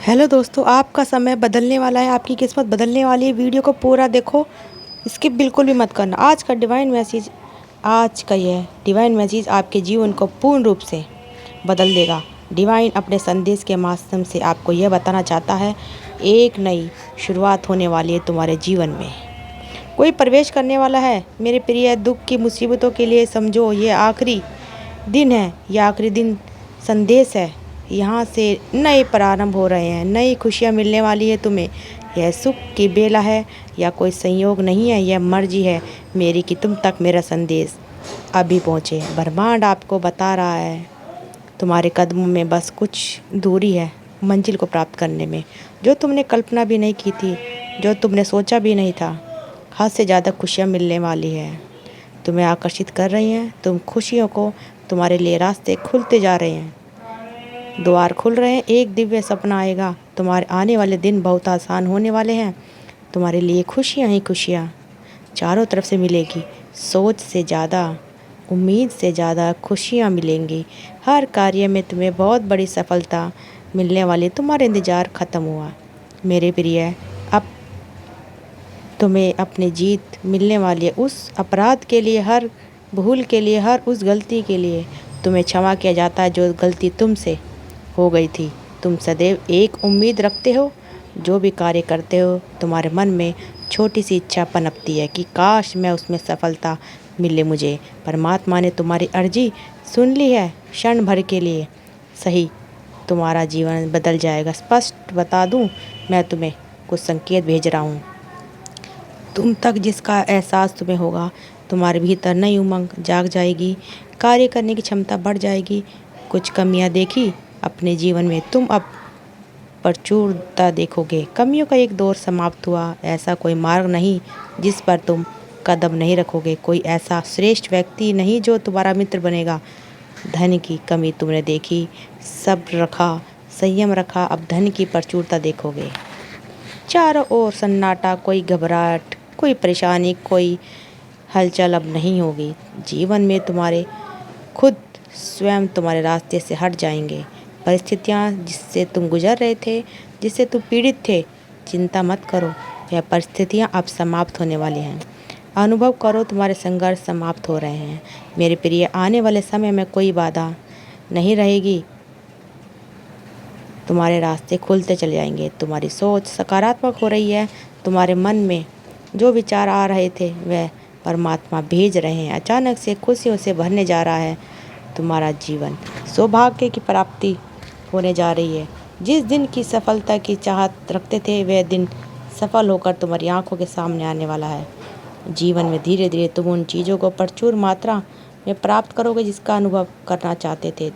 Hello दोस्तों, आपका समय बदलने वाला है, आपकी किस्मत बदलने वाली है। वीडियो को पूरा देखो, स्किप बिल्कुल भी मत करना। आज का यह डिवाइन मैसेज आपके जीवन को पूर्ण रूप से बदल देगा। डिवाइन अपने संदेश के माध्यम से आपको यह बताना चाहता है, एक नई शुरुआत होने वाली है तुम्हारे जीवन में। कोई प्रवेश करने वाला है मेरे प्रिय। दुख की मुसीबतों के लिए समझो ये आखिरी दिन है, यह आखिरी दिन संदेश है। यहाँ से नए प्रारंभ हो रहे हैं, नई खुशियाँ मिलने वाली है तुम्हें। यह सुख की बेला है या कोई संयोग नहीं है, यह मर्जी है मेरी कि तुम तक मेरा संदेश अभी पहुँचे। ब्रह्मांड आपको बता रहा है तुम्हारे कदमों में बस कुछ दूरी है मंजिल को प्राप्त करने में। जो तुमने कल्पना भी नहीं की थी, जो तुमने सोचा भी नहीं था, हद से ज़्यादा खुशियाँ मिलने वाली है। तुम्हें आकर्षित कर रही हैं, तुम खुशियों को तुम्हारे लिए रास्ते खुलते जा रहे हैं, द्वार खुल रहे हैं। एक दिव्य सपना आएगा, तुम्हारे आने वाले दिन बहुत आसान होने वाले हैं। तुम्हारे लिए खुशियाँ ही खुशियाँ चारों तरफ से मिलेगी। सोच से ज़्यादा, उम्मीद से ज़्यादा खुशियाँ मिलेंगी। हर कार्य में तुम्हें बहुत बड़ी सफलता मिलने वाली। तुम्हारा इंतज़ार ख़त्म हुआ मेरे प्रिय। अब तुम्हें अपनी जीत मिलने वाली है। उस अपराध के लिए, हर भूल के लिए, हर उस गलती के लिए तुम्हें क्षमा किया जाता है जो गलती तुमसे हो गई थी। तुम सदैव एक उम्मीद रखते हो, जो भी कार्य करते हो तुम्हारे मन में छोटी सी इच्छा पनपती है कि काश मैं उसमें सफलता मिले मुझे। परमात्मा ने तुम्हारी अर्जी सुन ली है। क्षण भर के लिए सही, तुम्हारा जीवन बदल जाएगा। स्पष्ट बता दूं, मैं तुम्हें कुछ संकेत भेज रहा हूँ तुम तक, जिसका एहसास तुम्हें होगा। तुम्हारे भीतर नई उमंग जाग जाएगी, कार्य करने की क्षमता बढ़ जाएगी। कुछ कमियां देखी अपने जीवन में, तुम अब प्रचुरता देखोगे। कमियों का एक दौर समाप्त हुआ। ऐसा कोई मार्ग नहीं जिस पर तुम कदम नहीं रखोगे, कोई ऐसा श्रेष्ठ व्यक्ति नहीं जो तुम्हारा मित्र बनेगा। धन की कमी तुमने देखी, सब्र रखा, संयम रखा, अब धन की प्रचुरता देखोगे। चारों ओर सन्नाटा, कोई घबराहट, कोई परेशानी, कोई हलचल अब नहीं होगी। जीवन में तुम्हारे खुद स्वयं तुम्हारे रास्ते से हट जाएंगे। परिस्थितियाँ जिससे तुम गुजर रहे थे, जिससे तुम पीड़ित थे, चिंता मत करो, यह परिस्थितियाँ अब समाप्त होने वाली हैं। अनुभव करो, तुम्हारे संघर्ष समाप्त हो रहे हैं मेरे प्रिय। आने वाले समय में कोई बाधा नहीं रहेगी, तुम्हारे रास्ते खुलते चले जाएंगे। तुम्हारी सोच सकारात्मक हो रही है। तुम्हारे मन में जो विचार आ रहे थे वह परमात्मा भेज रहे हैं। अचानक से खुशियों से भरने जा रहा है तुम्हारा जीवन। सौभाग्य की प्राप्ति होने जा रही है। जिस दिन की सफलता की चाहत रखते थे, वह दिन सफल होकर तुम्हारी आंखों के सामने आने वाला है। जीवन में धीरे धीरे तुम उन चीज़ों को प्रचुर मात्रा में प्राप्त करोगे जिसका अनुभव करना चाहते थे।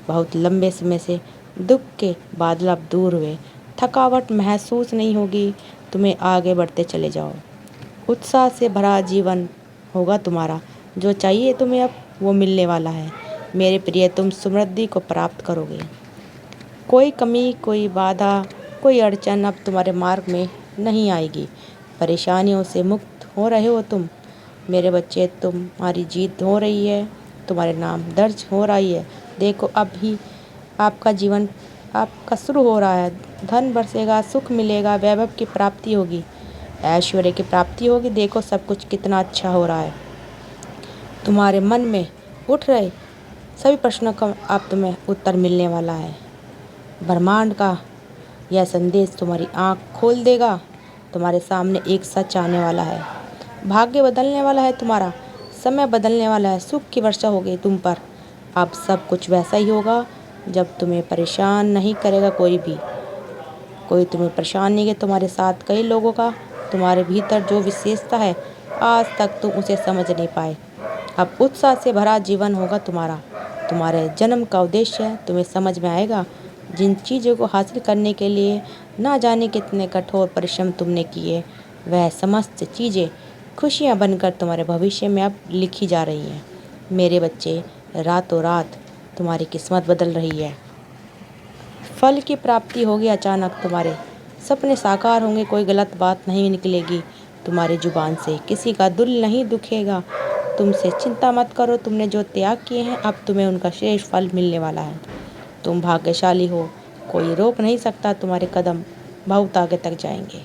बहुत लंबे समय से दुख के बादल अब दूर हुए, थकावट महसूस नहीं होगी। तुम्हें आगे बढ़ते चले जाओ। उत्साह से भरा जीवन होगा तुम्हारा। जो चाहिए तुम्हें अब वो मिलने वाला है मेरे प्रिय। तुम समृद्धि को प्राप्त करोगे। कोई कमी, कोई बाधा, कोई अड़चन अब तुम्हारे मार्ग में नहीं आएगी। परेशानियों से मुक्त हो रहे हो तुम मेरे बच्चे। तुम्हारी जीत हो रही है, तुम्हारे नाम दर्ज हो रही है। देखो, अब ही आपका जीवन आपका शुरू हो रहा है। धन बरसेगा, सुख मिलेगा, वैभव की प्राप्ति होगी, ऐश्वर्य की प्राप्ति होगी। देखो सब कुछ कितना अच्छा हो रहा है। तुम्हारे मन में उठ रहे सभी प्रश्नों का अब तुम्हें उत्तर मिलने वाला है। ब्रह्मांड का यह संदेश तुम्हारी आँख खोल देगा। तुम्हारे सामने एक सच आने वाला है। भाग्य बदलने वाला है तुम्हारा, समय बदलने वाला है। सुख की वर्षा होगी तुम पर। अब सब कुछ वैसा ही होगा जब तुम्हें परेशान नहीं करेगा कोई भी। कोई तुम्हें परेशान नहीं है तुम्हारे साथ। कई लोगों का तुम्हारे भीतर जो विशेषता है, आज तक तुम उसे समझ नहीं पाए। अब उत्साह से भरा जीवन होगा तुम्हारा। तुम्हारे जन्म का उद्देश्य तुम्हें समझ में आएगा। जिन चीज़ों को हासिल करने के लिए ना जाने कितने कठोर परिश्रम तुमने किए, वह समस्त चीज़ें खुशियाँ बनकर तुम्हारे भविष्य में अब लिखी जा रही हैं मेरे बच्चे। रातों रात तुम्हारी किस्मत बदल रही है। फल की प्राप्ति होगी अचानक। तुम्हारे सपने साकार होंगे। कोई गलत बात नहीं निकलेगी तुम्हारी जुबान से। किसी का दिल नहीं दुखेगा तुमसे। चिंता मत करो, तुमने जो त्याग किए हैं अब तुम्हें उनका श्रेष्ठ फल मिलने वाला है। तुम भाग्यशाली हो कोई रोक नहीं सकता, तुम्हारे कदम बहुत आगे तक जाएंगे।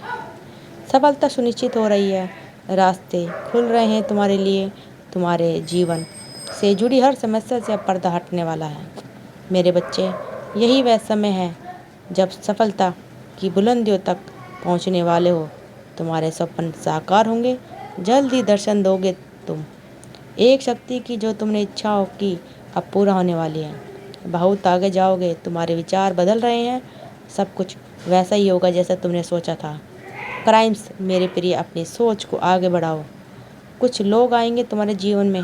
सफलता सुनिश्चित हो रही है, रास्ते खुल रहे हैं तुम्हारे लिए। तुम्हारे जीवन से जुड़ी हर समस्या से अब पर्दा हटने वाला है। मेरे बच्चे, यही वह समय है जब सफलता की बुलंदियों तक पहुंचने वाले हो। तुम्हारे सपने साकार होंगे, जल्द ही दर्शन दोगे तुम एक शक्ति की जो तुमने इच्छाओं की अब पूरा होने वाली है। बहुत आगे जाओगे, तुम्हारे विचार बदल रहे हैं, सब कुछ वैसा ही होगा जैसा तुमने सोचा था। क्राइम्स मेरे प्रिय, अपनी सोच को आगे बढ़ाओ। कुछ लोग आएंगे तुम्हारे जीवन में,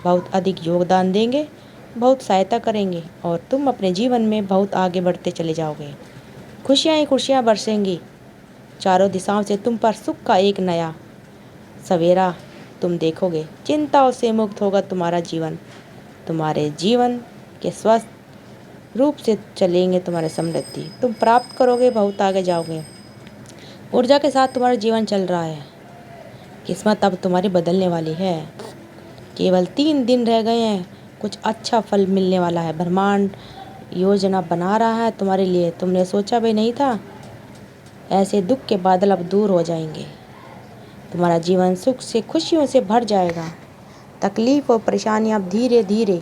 बहुत अधिक योगदान देंगे, बहुत सहायता करेंगे और तुम अपने जीवन में बहुत आगे बढ़ते चले जाओगे। खुशियाँ ही खुशियाँ बरसेंगी, चारों दिशाओं से तुम पर सुख का एक नया सवेरा तुम देखोगे। चिंताओं से मुक्त होगा तुम्हारा जीवन, तुम्हारे जीवन के स्वस्थ रूप से चलेंगे तुम्हारे समृद्धि तुम प्राप्त करोगे, बहुत आगे जाओगे। ऊर्जा के साथ तुम्हारा जीवन चल रहा है, किस्मत अब तुम्हारी बदलने वाली है। केवल 3 दिन रह गए हैं, कुछ अच्छा फल मिलने वाला है। ब्रह्मांड योजना बना रहा है तुम्हारे लिए, तुमने सोचा भी नहीं था। ऐसे दुख के बादल अब दूर हो जाएंगे, तुम्हारा जीवन सुख से खुशियों से भर जाएगा। तकलीफ और परेशानियां अब धीरे धीरे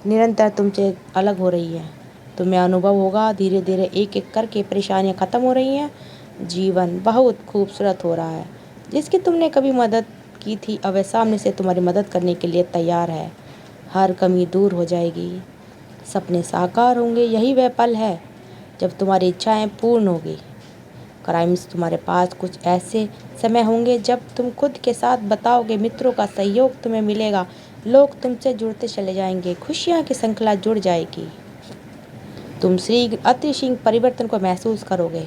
निरंतर तुमसे अलग हो रही है। तुम्हें अनुभव होगा धीरे धीरे एक एक करके परेशानियां खत्म हो रही हैं। जीवन बहुत खूबसूरत हो रहा है। जिसकी तुमने कभी मदद की थी, अब वह सामने से तुम्हारी मदद करने के लिए तैयार है। हर कमी दूर हो जाएगी, सपने साकार होंगे। यही वह पल है जब तुम्हारी इच्छाएं पूर्ण होगी। क्राइम्स, तुम्हारे पास कुछ ऐसे समय होंगे जब तुम खुद के साथ बताओगे, मित्रों का सहयोग तुम्हें मिलेगा, लोग तुमसे जुड़ते चले जाएंगे, खुशियाँ की श्रृंखला जुड़ जाएगी। तुम शीघ्र अतिशीघ्र परिवर्तन को महसूस करोगे।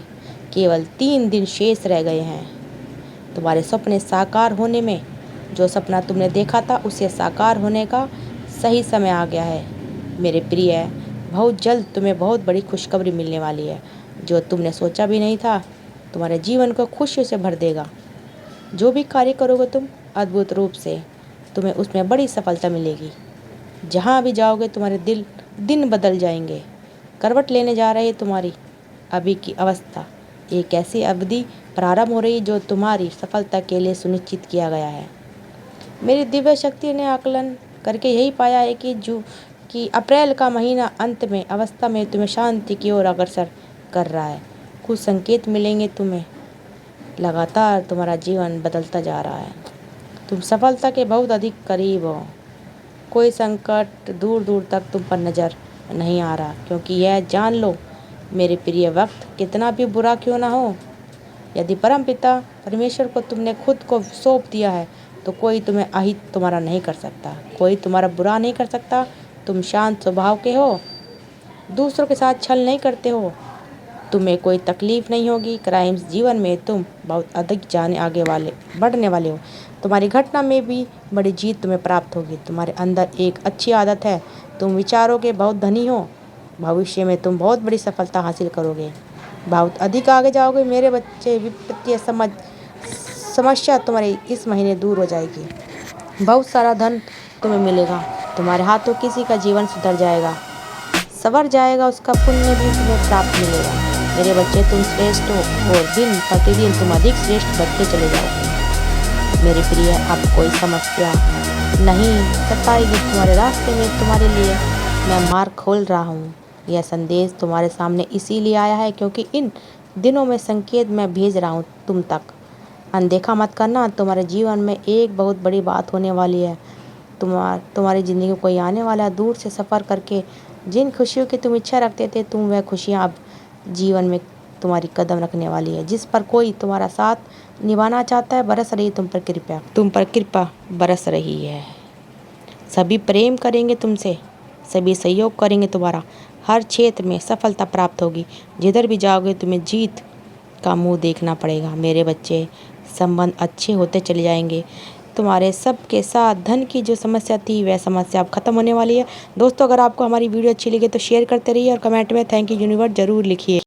केवल 3 दिन शेष रह गए हैं तुम्हारे सपने साकार होने में। जो सपना तुमने देखा था उसे साकार होने का सही समय आ गया है मेरे प्रिय। बहुत जल्द तुम्हें बहुत बड़ी खुशखबरी मिलने वाली है, जो तुमने सोचा भी नहीं था। तुम्हारे जीवन को खुशियों से भर देगा। जो भी कार्य करोगे तुम, अद्भुत रूप से तुम्हें उसमें बड़ी सफलता मिलेगी। जहाँ भी जाओगे तुम्हारे दिन बदल जाएंगे। करवट लेने जा रही है तुम्हारी अभी की अवस्था। एक ऐसी अवधि प्रारंभ हो रही जो तुम्हारी सफलता के लिए सुनिश्चित किया गया है। मेरी दिव्य शक्ति ने आकलन करके यही पाया है कि अप्रैल का महीना अंत में अवस्था में तुम्हें शांति की ओर अग्रसर कर रहा है। कुछ संकेत मिलेंगे तुम्हें, लगातार तुम्हारा जीवन बदलता जा रहा है। तुम सफलता के बहुत अधिक करीब हो। कोई संकट दूर दूर तक तुम पर नज़र नहीं आ रहा, क्योंकि यह जान लो मेरे प्रिय, वक्त कितना भी बुरा क्यों ना हो, यदि परमपिता परमेश्वर को तुमने खुद को सौंप दिया है तो कोई तुम्हें अहित तुम्हारा नहीं कर सकता, कोई तुम्हारा बुरा नहीं कर सकता। तुम शांत स्वभाव के हो, दूसरों के साथ छल नहीं करते हो, तुम्हें कोई तकलीफ नहीं होगी। क्राइम्स, जीवन में तुम बहुत अधिक बढ़ने वाले हो। तुम्हारी घटना में भी बड़ी जीत तुम्हें प्राप्त होगी। तुम्हारे अंदर एक अच्छी आदत है, तुम विचारों के बहुत धनी हो। भविष्य में तुम बहुत बड़ी सफलता हासिल करोगे, बहुत अधिक आगे जाओगे मेरे बच्चे। वित्तीय समस्या तुम्हारी इस महीने दूर हो जाएगी। बहुत सारा धन तुम्हें मिलेगा, तुम्हारे हाथों किसी का जीवन सुधर जाएगा, संवर जाएगा, उसका पुण्य भी तुम्हें प्राप्त मिलेगा। मेरे बच्चे, तुम श्रेष्ठ हो और दिन प्रतिदिन तुम अधिक श्रेष्ठ बनते चले जाओगे मेरे प्रिय। अब कोई समस्या नहीं सताएगी तुम्हारे रास्ते में। तुम्हारे लिए मैं मार्ग खोल रहा हूँ। यह संदेश तुम्हारे सामने इसीलिए आया है क्योंकि इन दिनों में संकेत मैं भेज रहा हूँ तुम तक। अनदेखा मत करना, तुम्हारे जीवन में एक बहुत बड़ी बात होने वाली है। तुम्हारी ज़िंदगी में कोई आने वाला है, दूर से सफ़र करके जिन खुशियों की तुम इच्छा रखते थे, तुम वह खुशियाँ अब जीवन में तुम्हारी कदम रखने वाली है। जिस पर कोई तुम्हारा साथ निभाना चाहता है, बरस रही तुम पर कृपा बरस रही है। सभी प्रेम करेंगे तुमसे, सभी सहयोग करेंगे तुम्हारा। हर क्षेत्र में सफलता प्राप्त होगी। जिधर भी जाओगे तुम्हें जीत का मुंह देखना पड़ेगा मेरे बच्चे। संबंध अच्छे होते चले जाएंगे। तुम्हारे सबके साथ धन की जो समस्या थी वह समस्या अब खत्म होने वाली है। दोस्तों, अगर आपको हमारी वीडियो अच्छी लगी तो शेयर करते रहिए और कमेंट में थैंक यू यूनिवर्स ज़रूर लिखिए।